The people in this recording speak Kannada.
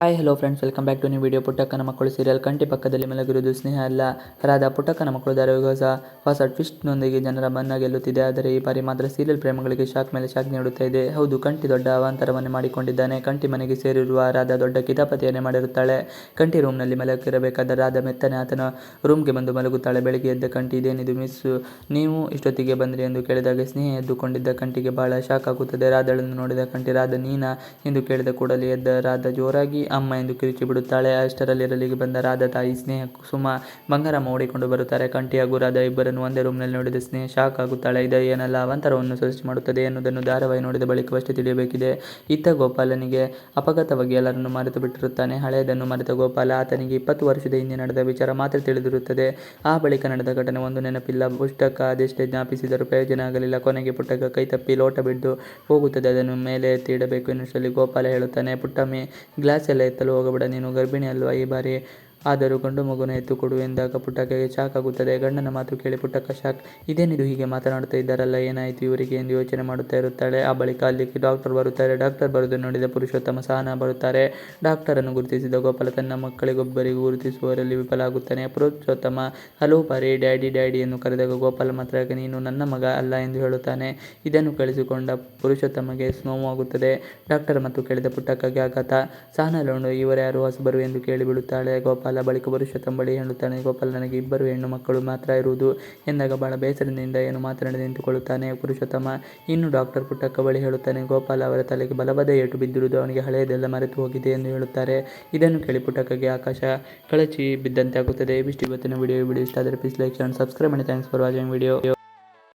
Hi hello friends, welcome back to new video. Puttakkana Makkalu serial. ಕಂಟಿ ಪಕ್ಕದಲ್ಲಿ ಮಲಗಿರುವುದು ಸ್ನೇಹ ಅಲ್ಲ, ರಾಧಾ. ಪುಟ್ಟಕ್ಕನ ಮಕ್ಕಳು ಧಾರಾವಾಹಿ ಹೊಸ ಟ್ವಿಸ್ಟ್ನೊಂದಿಗೆ ಜನರ ಮನ್ನ ಗೆಲ್ಲುತ್ತಿದೆ. ಆದರೆ ಈ ಬಾರಿ ಮಾತ್ರ ಸೀರಿಯಲ್ ಪ್ರೇಮಿಗಳಿಗೆ ಶಾಕ್ ಮೇಲೆ ಶಾಕ್ ನೀಡುತ್ತಾ ಇದೆ. ಹೌದು, ಕಂಟಿ ದೊಡ್ಡ ಅವಾಂತರವನ್ನೇ ಮಾಡಿಕೊಂಡಿದ್ದಾನೆ. ಕಂಟಿ ಮನೆಗೆ ಸೇರಿರುವ ರಾಧಾ ದೊಡ್ಡ ಕಿತಾಪತಿಯನ್ನೇ ಮಾಡಿರುತ್ತಾಳೆ. ಕಂಟಿ ರೂಮ್ನಲ್ಲಿ ಮಲಗಿರಬೇಕಾದ ರಾಧಾ ಮೆತ್ತನೆ ಆತನ ರೂಮ್ಗೆ ಬಂದು ಮಲಗುತ್ತಾಳೆ. ಬೆಳಿಗ್ಗೆ ಎದ್ದ ಕಂಟಿ, ಇದೇನಿದು ಮಿಸ್, ನೀವು ಇಷ್ಟೊತ್ತಿಗೆ ಬಂದ್ರಿ ಎಂದು ಕೇಳಿದಾಗ ಸ್ನೇಹ ಎದ್ದುಕೊಂಡಿದ್ದ ಕಂಟಿಗೆ ಬಹಳ ಶಾಕ್ ಆಗುತ್ತದೆ. ರಾಧಾಳನ್ನು ನೋಡಿದ ಕಂಟಿ, ರಾಧಾ ನೀನಾ ಎಂದು ಕೇಳಿದ ಕೂಡಲೇ ಎದ್ದ ರಾಧಾ ಜೋರಾಗಿ ಅಮ್ಮ ಎಂದು ಕಿರುಚಿ ಬಿಡುತ್ತಾಳೆ. ಅಷ್ಟರಲ್ಲಿ ಅಲ್ಲಿಗೆ ಬಂದ ರಾಧಾ ತಾಯಿ ಸ್ನೇಹ, ಸುಮಾ, ಬಂಗಾರಮ್ಮ ಓಡಿಕೊಂಡು ಬರುತ್ತಾರೆ. ಕಂಟಿ ಹಾಗೂ ರಾಧಾ ಇಬ್ಬರನ್ನು ಒಂದೇ ರೂಮ್ನಲ್ಲಿ ನೋಡಿದ ಸ್ನೇಹ ಶಾಕ್ ಆಗುತ್ತಾಳೆ. ಇದು ಏನೆಲ್ಲ ಅವಾಂತರವನ್ನು ಸೃಷ್ಟಿ ಮಾಡುತ್ತದೆ ಎನ್ನುವುದನ್ನು ಧಾರಾವಾಹಿ ನೋಡಿದ ಬಳಿಕವಷ್ಟೇ ತಿಳಿಯಬೇಕಿದೆ. ಇತ್ತ ಗೋಪಾಲನಿಗೆ ಅಪಘಾತವಾಗಿ ಎಲ್ಲರನ್ನು ಮರೆತು ಬಿಟ್ಟಿರುತ್ತಾನೆ. ಹಳೆಯದನ್ನು ಮರೆತ ಗೋಪಾಲ, ಆತನಿಗೆ 20 ವರ್ಷದ ಹಿಂದೆ ನಡೆದ ವಿಚಾರ ಮಾತ್ರ ತಿಳಿದಿರುತ್ತದೆ. ಆ ಬಳಿಕ ನಡೆದ ಘಟನೆ ಒಂದು ನೆನಪಿಲ್ಲ. ಪುಟ್ಟಕ್ಕ ಅದೆಷ್ಟೇ ಜ್ಞಾಪಿಸಿದರೂ ಪ್ರಯೋಜನ ಆಗಲಿಲ್ಲ. ಕೊನೆಗೆ ಪುಟ್ಟಕ್ಕ ಕೈತಪ್ಪಿ ಲೋಟ ಬಿದ್ದು ಹೋಗುತ್ತದೆ. ಅದನ್ನು ಮೇಲೆ ಎತ್ತಿ ಇಡಬೇಕು ಎನ್ನುವಷ್ಟರಲ್ಲಿ ಗೋಪಾಲ ಹೇಳುತ್ತಾನೆ, ಪುಟ್ಟಮ್ಮಿ, ಗ್ಲಾಸ್ ಎಲ್ಲ ಎತ್ತಲು ಹೋಗಬೇಡ, ನೀನು ಗರ್ಭಿಣಿ ಅಲ್ವಾ, ಈ ಬಾರಿ ಆದರೂ ಗಂಡು ಮಗುನ ಎತ್ತು ಕೊಡು ಎಂದಾಗ ಪುಟ್ಟಕ್ಕಗೆ ಶಾಕ್ ಆಗುತ್ತದೆ. ಗಂಡನ ಮಾತು ಕೇಳಿ ಪುಟ್ಟಕ್ಕ ಶಾಕ್. ಇದೇನಿದು, ಹೀಗೆ ಮಾತನಾಡುತ್ತಾ ಇದ್ದಾರಲ್ಲ, ಏನಾಯಿತು ಇವರಿಗೆ ಎಂದು ಯೋಚನೆ ಮಾಡುತ್ತಾ ಇರುತ್ತಾಳೆ. ಆ ಬಳಿಕ ಅಲ್ಲಿಗೆ ಡಾಕ್ಟರ್ ಬರುತ್ತಾರೆ. ಡಾಕ್ಟರ್ ಬರುವುದನ್ನು ನೋಡಿದ ಪುರುಷೋತ್ತಮ, ಸಹನಾ ಬರುತ್ತಾರೆ. ಡಾಕ್ಟರನ್ನು ಗುರುತಿಸಿದ ಗೋಪಾಲ ತನ್ನ ಮಕ್ಕಳಿಗೊಬ್ಬರಿಗೂ ಗುರುತಿಸುವವರಲ್ಲಿ ವಿಫಲ ಆಗುತ್ತಾನೆ. ಪುರುಷೋತ್ತಮ ಹಲವು ಬಾರಿ ಡ್ಯಾಡಿ ಡ್ಯಾಡಿ ಎಂದು ಕರೆದಾಗ ಗೋಪಾಲ ಮಾತ್ರ ನೀನು ನನ್ನ ಮಗ ಅಲ್ಲ ಎಂದು ಹೇಳುತ್ತಾನೆ. ಇದನ್ನು ಕೇಳಿಸಿಕೊಂಡ ಪುರುಷೋತ್ತಮಗೆ ನೋವಾಗುತ್ತದೆ. ಡಾಕ್ಟರ್ ಮಾತು ಕೇಳಿದ ಪುಟ್ಟಕ್ಕಗೆ ಆಘಾತ. ಸಹನಾಳನ್ನು ಇವರ್ಯಾರು ಹೊಸಬರು ಎಂದು ಕೇಳಿಬಿಡುತ್ತಾಳೆ ಗೋಪಾಲ. ಬಳಿಕ ಪುರುಷೋತ್ತಮ ಬಳಿ ಹೇಳುತ್ತಾನೆ, ಗೋಪಾಲ, ನನಗೆ 2 ಹೆಣ್ಣು ಮಕ್ಕಳು ಮಾತ್ರ ಇರುವುದು ಎಂದಾಗ ಬಹಳ ಬೇಸರದಿಂದ ಏನು ಮಾತನಾಡದೆ ನಿಂತುಕೊಳ್ಳುತ್ತಾನೆ ಪುರುಷೋತ್ತಮ. ಇನ್ನು ಡಾಕ್ಟರ್ ಪುಟ್ಟಕ್ಕ ಬಳಿ ಹೇಳುತ್ತಾನೆ, ಗೋಪಾಲ ಅವರ ತಲೆಗೆ ಬಲವಾದ ಏಟು ಬಿದ್ದಿರುವುದು, ಅವನಿಗೆ ಹಳೆಯದೆಲ್ಲ ಮರೆತು ಹೋಗಿದೆ ಎಂದು ಹೇಳುತ್ತಾರೆ. ಇದನ್ನು ಕೇಳಿ ಪುಟ್ಟಕ್ಕಗೆ ಆಕಾಶ ಕಳಚಿ ಬಿದ್ದಂತೆ ಆಗುತ್ತದೆ. ಇವಿಷ್ಟು ಇವತ್ತಿನ ವಿಡಿಯೋ ಇಷ್ಟ ಆದರೆ ಪ್ಲೀಸ್ ಲೈಕ್, ಶೇರ್, ಸಬ್ಸ್ಕ್ರೈಬ್ ಮಾಡಿ. Thanks for watching video.